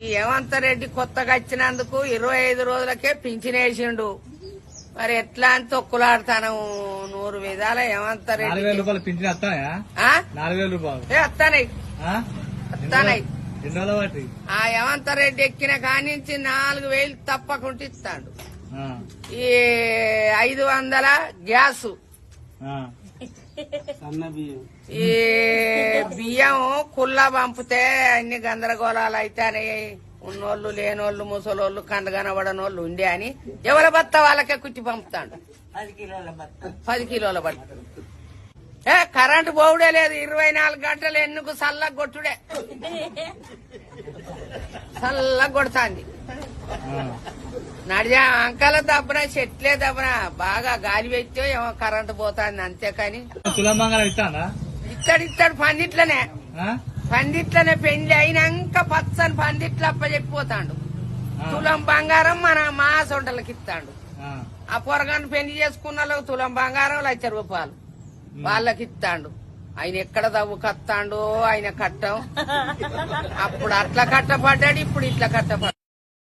ఈ హేమంత్ రెడ్డి కొత్తగా వచ్చినందుకు 25 రోజులకే పింఛన్ వేసిండు. మరి ఎట్లా అని తొక్కులాడతాను 100 విధాల హేమంత్ రెడ్డి. 4000 రూపాయలు పింఛన్ వస్తాయా? 4000 రూపాయలు వస్తానయి వస్తానయి. బట్టి ఆ హేమంత్ రెడ్డి ఎక్కిన కానించి 4000 తప్పకుండా ఇస్తాడు. ఈ 500 గ్యాసు, ఈ బియ్యం కుల్లా పంపితే అన్ని గందరగోళాలు అయితేనే ఉన్నోళ్ళు లేనోళ్ళు ముసలోళ్ళు కండ కనబడనోళ్ళు ఉండే అని ఎవరి బత్త వాళ్ళకే కుట్టి పంపుతాడు. 10 కిలోల బట్ట. కరెంటు పోవుడే లేదు. 24 గంటలు ఎన్నుకు చల్లగా కొట్టుడే. చల్లగా కొడుతుంది. నడిచా అంకల దబ్బన చెట్లే దబ్బన బాగా గాలి పెట్టో ఏమో కరెంటు పోతుంది అంతేకాని ఇస్తాడు. పందిట్లనే పెండ్లి అయినాక పచ్చని పందిట్లు అప్పచెప్పిపోతాడు. తులం బంగారం మన మా సొంటలకి ఇస్తాడు. ఆ పొరగాన్ని పెళ్లి చేసుకున్న వాళ్ళకి తులం బంగారం 1,00,000 రూపాయలు వాళ్ళకి ఇస్తాడు. ఆయన ఎక్కడ దవ్వు కత్తాడు ఆయన కట్టం. అప్పుడు అట్లా కట్టపడ్డాడు, ఇప్పుడు ఇట్లా కట్టపడ్డాడు.